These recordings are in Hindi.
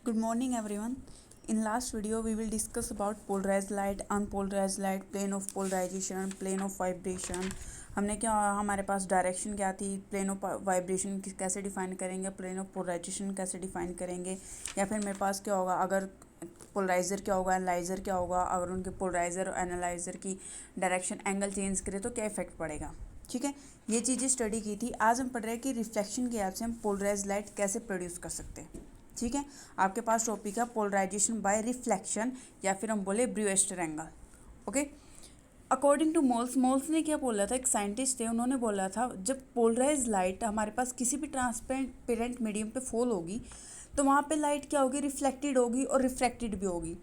Good morning everyone. In last video we will discuss about polarized light, unpolarized light, plane of polarization, plane of vibration. हमने क्या हमारे पास डायरेक्शन क्या थी, प्लेन ऑफ वाइब्रेशन कैसे डिफाइन करेंगे, प्लेन ऑफ पोलराइजेशन कैसे डिफाइन करेंगे, या फिर मेरे पास क्या होगा अगर पोलराइज़र क्या होगा, एनालाइज़र क्या होगा, अगर उनके पोलराइज़र और एनालाइज़र की डायरेक्शन एंगल चेंज करे तो क्या इफेक्ट पड़ेगा। ठीक है, ये चीज़ें स्टडी की थी। आज हम पढ़ रहे हैं कि रिफ्लेक्शन की हेल्प से हम पोलराइज लाइट कैसे प्रोड्यूस कर सकते हैं। ठीक है, आपके पास टॉपिक है पोलराइजेशन बाय रिफ्लेक्शन, या फिर हम बोले Brewster angle. Okay, according two moles ने क्या बोला था, एक साइंटिस्ट थे, उन्होंने बोला था जब पोलराइज लाइट हमारे पास किसी भी ट्रांसपेरेंट मीडियम पे फॉल होगी तो वहाँ पे लाइट क्या होगी, रिफ्लेक्टेड होगी और रिफ्रैक्टेड भी होगी।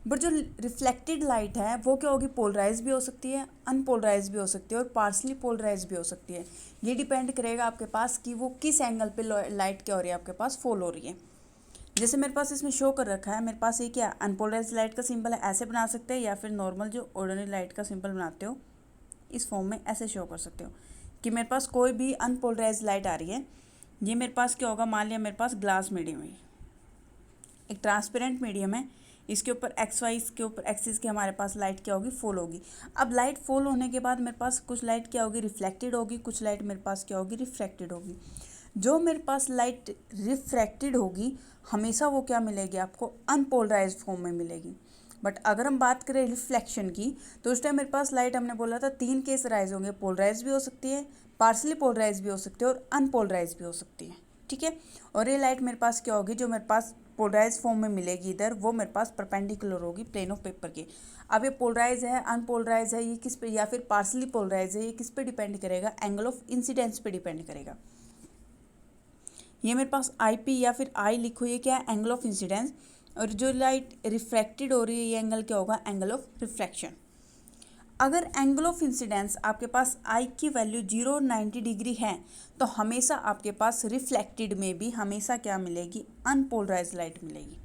बट जो रिफ्लेक्टेड लाइट है वो क्या होगी, पोलराइज भी हो सकती है, अनपोलराइज भी हो सकती है और पार्सली पोलराइज भी हो सकती है। ये डिपेंड करेगा आपके पास कि वो किस एंगल पे लाइट क्या हो रही है, आपके पास फॉल हो रही है। जैसे मेरे पास इसमें शो कर रखा है, मेरे पास ये क्या अनपोलराइज लाइट का सिंबल है, ऐसे बना सकते हैं, या फिर नॉर्मल जो ऑर्डिनरी लाइट का सिंबल बनाते हो इस फॉर्म में ऐसे शो कर सकते हो कि मेरे पास कोई भी अनपोलराइज लाइट आ रही है। ये मेरे पास क्या होगा, मान लिया मेरे पास ग्लास मीडियम है, एक ट्रांसपेरेंट मीडियम है, इसके ऊपर एक्स वाई, इसके ऊपर एक्सिस के हमारे पास लाइट क्या होगी, फॉल होगी। अब लाइट फॉल होने के बाद मेरे पास कुछ लाइट क्या होगी, रिफ्लेक्टेड होगी, कुछ लाइट मेरे पास क्या होगी, रिफ्रैक्टेड होगी। जो मेरे पास लाइट रिफ्रैक्टेड होगी हमेशा वो क्या मिलेगी, आपको अनपोलराइज्ड फॉर्म में मिलेगी। बट अगर हम बात करें रिफ्लेक्शन की तो उस टाइम मेरे पास लाइट, हमने बोला था 3 केस राइज होंगे, पोलराइज भी हो सकती है, पार्सली पोलराइज भी हो सकती है और अनपोलराइज भी हो सकती है। ठीक है, और ये लाइट मेरे पास क्या होगी, जो मेरे पास पोलराइज फॉर्म में मिलेगी इधर, वो मेरे पास परपेंडिकुलर होगी प्लेन ऑफ पेपर के। अब ये पोलराइज है, अनपोलराइज है, ये किस पे, या फिर पार्सली पोलराइज है, ये किस पे डिपेंड करेगा, एंगल ऑफ इंसिडेंस पे डिपेंड करेगा। ये मेरे पास आई पी या फिर आई लिखो, ये क्या है, एंगल ऑफ इंसिडेंस। और जो लाइट रिफ्रैक्टेड हो रही है ये एंगल क्या होगा, एंगल ऑफ रिफ्रैक्शन। अगर एंगल ऑफ इंसिडेंस आपके पास आई की वैल्यू 0 और 90 डिग्री है तो हमेशा आपके पास रिफ्लेक्टेड में भी हमेशा क्या मिलेगी, अनपोलराइज लाइट मिलेगी।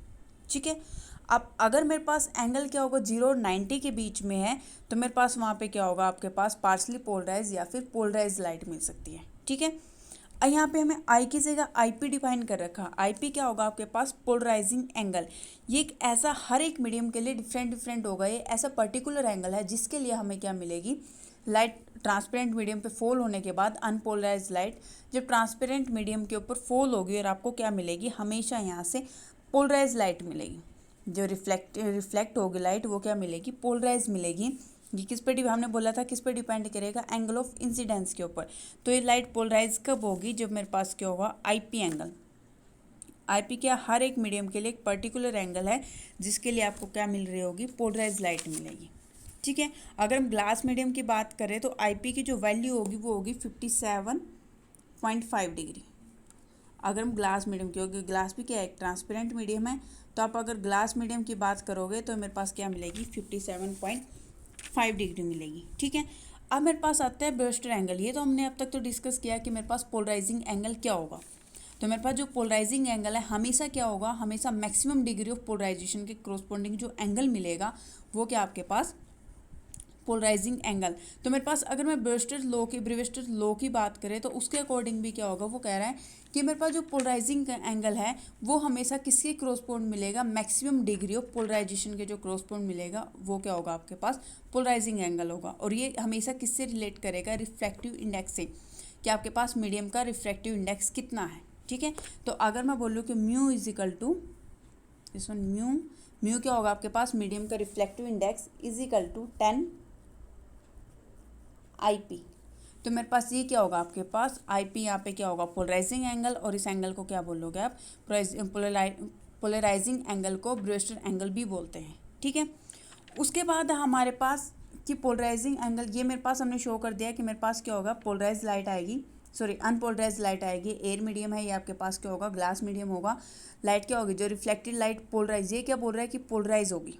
ठीक है, अब अगर मेरे पास एंगल क्या होगा 0 और 90 के बीच में है तो मेरे पास वहाँ पे क्या होगा, आपके पास पार्सली पोलराइज या फिर पोलराइज लाइट मिल सकती है। ठीक है, यहाँ पे हमें आई की जगह आई पी डिफाइन कर रखा। आई पी क्या होगा, आपके पास पोलराइजिंग एंगल। ये एक ऐसा हर एक मीडियम के लिए डिफरेंट होगा, ये ऐसा पर्टिकुलर एंगल है जिसके लिए हमें क्या मिलेगी, लाइट ट्रांसपेरेंट मीडियम पे फॉल होने के बाद अनपोलराइज लाइट जब ट्रांसपेरेंट मीडियम के ऊपर फॉल होगी और आपको क्या मिलेगी, हमेशा यहाँ से पोलराइज लाइट मिलेगी। जो रिफ्लेक्ट होगी लाइट वो क्या मिलेगी, पोलराइज मिलेगी। ये किस पे हमने बोला था किस पे डिपेंड करेगा, एंगल ऑफ इंसिडेंस के ऊपर। तो ये लाइट पोलराइज कब होगी, जब मेरे पास क्या होगा, आईपी एंगल। आईपी क्या, हर एक मीडियम के लिए एक पर्टिकुलर एंगल है जिसके लिए आपको क्या मिल रही होगी, पोलराइज लाइट मिलेगी। ठीक है, अगर हम ग्लास मीडियम की बात करें तो आईपी की जो वैल्यू होगी वो होगी 57.5 डिग्री। अगर हम ग्लास मीडियम की होगी, ग्लास भी क्या है, एक ट्रांसपेरेंट मीडियम है, तो आप अगर ग्लास मीडियम की बात करोगे तो मेरे पास क्या मिलेगी, 57.5 डिग्री मिलेगी। ठीक है, अब मेरे पास आता है ब्रूस्टर एंगल। ये तो हमने अब तक तो डिस्कस किया कि मेरे पास पोलराइजिंग एंगल क्या होगा। तो मेरे पास जो पोलराइजिंग एंगल है हमेशा क्या होगा, हमेशा मैक्सिमम डिग्री ऑफ पोलराइजेशन के कोरस्पॉन्डिंग जो एंगल मिलेगा वो क्या आपके पास, पोलराइजिंग एंगल। तो मेरे पास अगर मैं ब्रूस्टर लॉ की बात करें तो उसके अकॉर्डिंग भी क्या होगा, वो कह रहा है कि मेरे पास जो पोलराइजिंग एंगल है वो हमेशा किसके क्रॉसपोंड मिलेगा, मैक्सिमम डिग्री ऑफ पोलराइजेशन के जो क्रॉसपोंड मिलेगा वो क्या होगा, आपके पास पोलराइजिंग एंगल होगा। और ये हमेशा किससे रिलेट करेगा, रिफ्रैक्टिव इंडेक्स से, कि आपके पास मीडियम का रिफ्रैक्टिव इंडेक्स कितना है। ठीक है, तो अगर मैं बोलूँ कि mu is equal to this one, mu क्या होगा, आपके पास मीडियम का reflective index is equal to 10 IP. तो मेरे पास ये क्या होगा, आपके पास आईपी यहाँ पे क्या होगा, पोलराइजिंग एंगल, और इस एंगल को क्या बोलोगे आप, पोलराइजिंग एंगल को ब्रूस्टर एंगल भी बोलते हैं। ठीक है, उसके बाद हमारे पास कि पोलराइजिंग एंगल, ये मेरे पास हमने शो कर दिया कि मेरे पास क्या होगा, पोलराइज लाइट आएगी, सॉरी अनपोलराइज लाइट आएगी, एयर मीडियम है, ये आपके पास क्या होगा, ग्लास मीडियम होगा। लाइट क्या होगी, जो रिफ्लेक्टेड लाइट पोलराइज, ये क्या बोल रहा है कि पोलराइज होगी।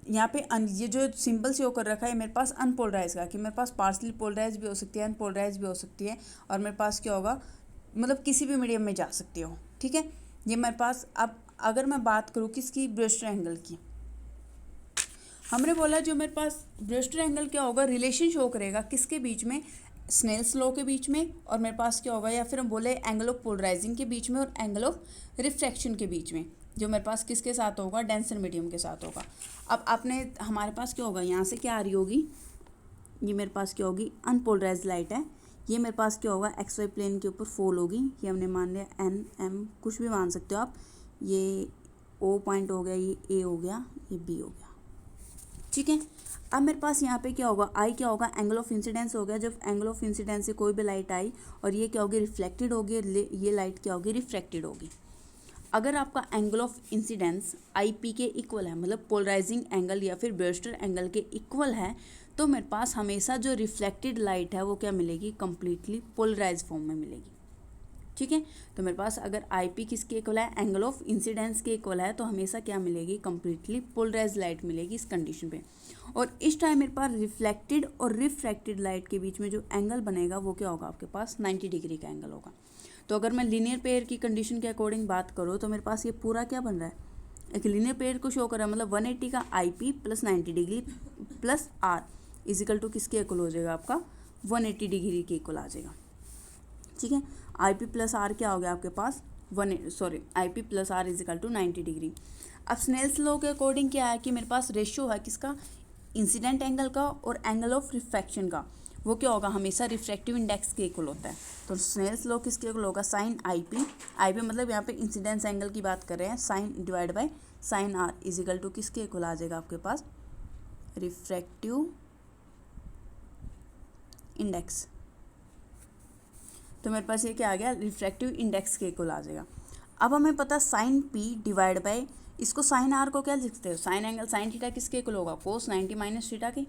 यहाँ पे ये जो सिंबल शो कर रखा है मेरे पास अनपोलराइज का, कि मेरे पास पार्सली पोलराइज भी हो सकती है, अनपोलराइज भी हो सकती है, और मेरे पास क्या होगा, मतलब किसी भी मीडियम में जा सकती हो। ठीक है, ये मेरे पास। अब अगर मैं बात करूँ किसकी, ब्रूस्टर एंगल की, हमने बोला जो मेरे पास ब्रूस्टर एंगल क्या होगा, रिलेशन शो करेगा किसके बीच में, स्नेल्स लॉ के बीच में, और मेरे पास क्या होगा, या फिर हम बोले एंगल ऑफ पोलराइजिंग के बीच में और एंगल ऑफ रिफ्रैक्शन के बीच में, जो मेरे पास किसके साथ होगा, डेंसर मीडियम के साथ होगा। अब आपने हमारे पास क्या होगा, यहाँ से क्या आ रही होगी, ये मेरे पास क्या होगी, अनपोलराइज लाइट है। ये मेरे पास क्या होगा, एक्स वाई प्लेन के ऊपर फॉल होगी। ये हमने मान लिया एन एम, कुछ भी मान सकते हो आप। ये ओ पॉइंट हो गया, ये ए हो गया, ये बी हो गया, ठीक है। अब मेरे पास यहाँ पे क्या होगा, आई क्या होगा, एंगल ऑफ इंसिडेंस हो गया। जब एंगल ऑफ इंसिडेंस से कोई भी लाइट आई और ये क्या होगी, रिफ्लेक्टेड होगी, ये लाइट क्या होगी, रिफ्रैक्टेड होगी। अगर आपका angle of incidence I P के इक्वल है, मतलब पोलराइजिंग एंगल या फिर ब्रेस्टर एंगल के इक्वल है, तो मेरे पास हमेशा जो रिफ्लेक्टेड लाइट है वो क्या मिलेगी, कंप्लीटली पोलराइज फॉर्म में मिलेगी, ठीक है। तो मेरे पास अगर आई पी किसके इक्वल है, एंगल ऑफ इंसिडेंस के इक्वल है, तो हमेशा क्या मिलेगी, कंप्लीटली पोलराइज लाइट मिलेगी इस कंडीशन पे। और इस टाइम मेरे पास रिफ्लेक्टेड और रिफ्रैक्टेड लाइट के बीच में जो एंगल बनेगा वो क्या होगा, आपके पास 90 डिग्री का एंगल होगा। तो अगर मैं लीनियर पेयर की कंडीशन के अकॉर्डिंग बात करूँ तो मेरे पास ये पूरा क्या बन रहा है, एक लीनियर पेयर को शो कर रहा है, मतलब 180 का I P plus 90 degree plus are equal to किसके इक्वल हो जाएगा, आपका 180 डिग्री के इक्वल आ जाएगा, ठीक है। आई पी प्लस आर क्या हो गया आपके पास, I P plus are equal to 90 degree. अब स्नेल्स लॉ के अकॉर्डिंग क्या है कि मेरे पास रेशियो है किसका, इंसिडेंट एंगल का और एंगल ऑफ रिफ्रैक्शन का, वो क्या होगा, हमेशा रिफ्रैक्टिव इंडेक्स के इक्वल होता है। तो स्नेल्स लॉ किसके इक्वल होगा, साइन आई पी मतलब यहाँ पे इंसिडेंस एंगल की बात कर रहे हैं, sine divide by sine r equal to किसके इक्वल आ जाएगा, आपके पास रिफ्रैक्टिव इंडेक्स। तो मेरे पास ये क्या आ गया, रिफ्रैक्टिव इंडेक्स के इक्वल आ जाएगा। अब हमें पता साइन पी डिवाइड बाय, इसको साइन आर को क्या लिखते हो, साइन एंगल साइन थीटा किसके इक्वल होगा, कोस 90 माइनस थीटा के।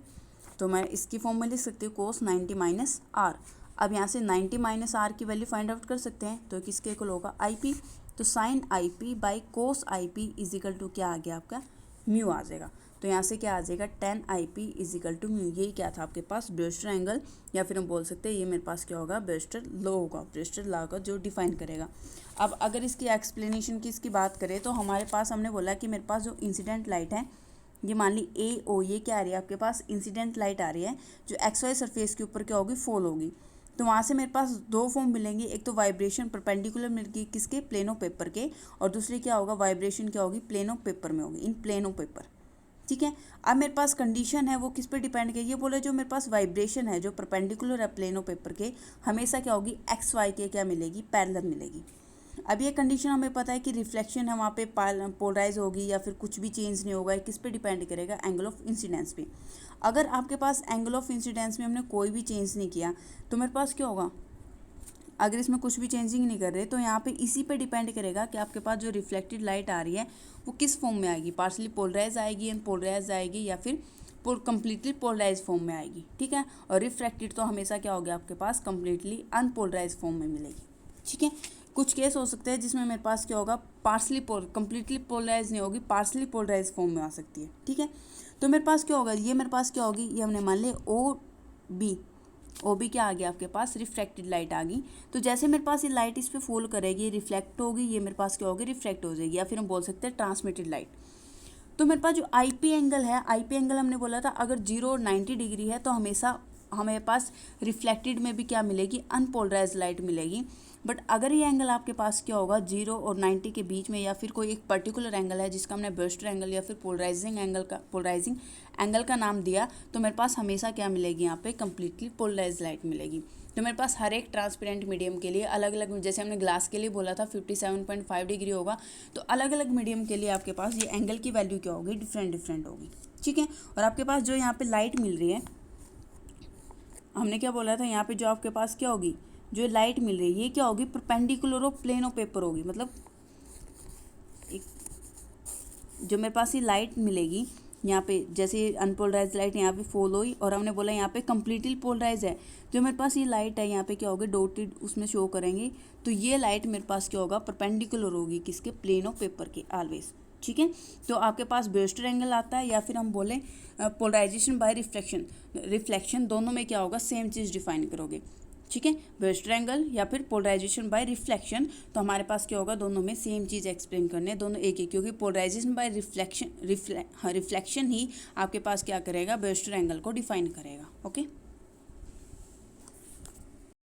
तो मैं इसकी फॉर्म में लिख सकती हूँ कोस 90 माइनस आर। अब यहाँ से 90 माइनस आर की वैल्यू फाइंड आउट कर सकते हैं, तो किसके इक्वल होगा, आई पी। तो sine I P by cos I P equal to क्या आ गया, आपका म्यू आ जाएगा। तो यहाँ से क्या आ जाएगा, tan I P equal to mu. यही क्या था आपके पास, ब्रेस्टर एंगल, या फिर हम बोल सकते हैं ये मेरे पास क्या होगा, ब्रेस्टर लॉ होगा, ब्रेस्टर लॉ का जो डिफाइन करेगा। अब अगर इसकी एक्सप्लेनेशन की इसकी बात करें तो हमारे पास हमने बोला कि मेरे पास जो इंसिडेंट लाइट है, ये मान ली ए ओ, ये क्या आ रही है आपके पास, इंसिडेंट लाइट आ रही है, जो एक्स वाई सरफेस के ऊपर क्या होगी, फॉल होगी। तो वहाँ से मेरे पास दो फॉर्म मिलेंगे, एक तो वाइब्रेशन परपेंडिकुलर मिलेगी किसके, प्लेन ऑफ पेपर के, और दूसरी क्या होगा, वाइब्रेशन क्या होगी, प्लेन ऑफ पेपर में होगी, इन प्लेन ऑफ पेपर, ठीक है। अब मेरे पास कंडीशन है वो किस पे डिपेंड है, ये बोले जो मेरे पास वाइब्रेशन है जो परपेंडिकुलर है प्लेन ऑफ पेपर के, हमेशा क्या होगी, एक्स वाई के क्या मिलेगी, पैरेलल मिलेगी। अब ये कंडीशन हमें पता है कि रिफ्लेक्शन है वहाँ पे पोलराइज होगी या फिर कुछ भी चेंज नहीं होगा, किस पे डिपेंड करेगा, एंगल ऑफ इंसिडेंस पे। अगर आपके पास एंगल ऑफ इंसिडेंस में हमने कोई भी चेंज नहीं किया तो मेरे पास क्या होगा, अगर इसमें कुछ भी चेंजिंग नहीं कर रहे तो यहाँ पे इसी पे डिपेंड करेगा कि आपके पास जो रिफ्लेक्टेड लाइट आ रही है वो किस फॉर्म में आएगी, पार्शली पोलराइज आएगी, अनपोलराइज आएगी, या फिर कंप्लीटली पोलराइज फॉर्म में आएगी, ठीक है। और रिफ्रैक्टेड तो हमेशा क्या हो गया आपके पास, कंप्लीटली अनपोलराइज फॉर्म में मिलेगी, ठीक है। कुछ केस हो सकते हैं जिसमें मेरे पास क्या होगा, कंप्लीटली पोलराइज नहीं होगी, पार्शली पोलराइज फॉर्म में आ सकती है, ठीक है। तो मेरे पास क्या होगा, ये मेरे पास क्या होगी, ये हमने मान लिया ओ बी क्या आ गया आपके पास, रिफ्रैक्टेड लाइट आ गई। तो जैसे मेरे पास ये लाइट इस पर फॉल करेगी, रिफ्लेक्ट होगी, ये मेरे पास क्या होगी, रिफ्रैक्ट हो जाएगी, या फिर हम बोल सकते हैं ट्रांसमिटेड लाइट। तो मेरे पास जो आई पी एंगल है, आई पी एंगल हमने बोला था अगर 0 और 90 डिग्री है तो हमेशा हमें पास रिफ्लेक्टेड में भी क्या मिलेगी, अनपोलराइज लाइट मिलेगी। बट अगर ये एंगल आपके पास क्या होगा, 0 और 90 के बीच में, या फिर कोई एक पर्टिकुलर एंगल है जिसका हमने ब्रेस्टर एंगल या फिर पोलराइजिंग एंगल का नाम दिया, तो मेरे पास हमेशा क्या मिलेगी, यहाँ पे कंप्लीटली पोलराइज लाइट मिलेगी। तो मेरे पास हर एक ट्रांसपेरेंट मीडियम के लिए अलग अलग, जैसे हमने ग्लास के लिए बोला था 57.5 डिग्री होगा, तो अलग अलग मीडियम के लिए आपके पास ये एंगल की वैल्यू क्या होगी, डिफरेंट होगी, ठीक है। और आपके पास जो यहाँ पे लाइट मिल रही है, हमने क्या बोला था, यहाँ पे जो आपके पास क्या होगी, जो लाइट मिल रही है ये क्या होगी, perpendicular of plane of paper होगी। मतलब एक जो मेरे पास ये लाइट मिलेगी यहाँ पे, जैसे अनपोलराइज लाइट यहाँ पे फॉल हुई और हमने बोला यहाँ पे कंप्लीटली पोलराइज है, जो मेरे पास ये लाइट है यहाँ पे क्या होगी, डॉटेड उसमें शो करेंगे, तो ये लाइट मेरे पास क्या होगा, परपेंडिकुलर होगी किसके, प्लेन ऑफ पेपर के ऑलवेज, ठीक है। तो आपके पास ब्रेस्टर एंगल आता है, या फिर हम बोलें पोलराइजेशन बाय रिफ्लेक्शन, दोनों में क्या होगा, सेम चीज़ डिफाइन करोगे, ठीक है। ब्रेस्टर एंगल या फिर पोलराइजेशन बाय रिफ्लेक्शन, तो हमारे पास क्या होगा, दोनों में सेम चीज़ एक्सप्लेन करने हैं, दोनों एक ही, क्योंकि पोलराइजेशन बाय रिफ्लेक्शन ही आपके पास क्या करेगा, ब्रेस्टर एंगल को डिफाइन करेगा, ओके।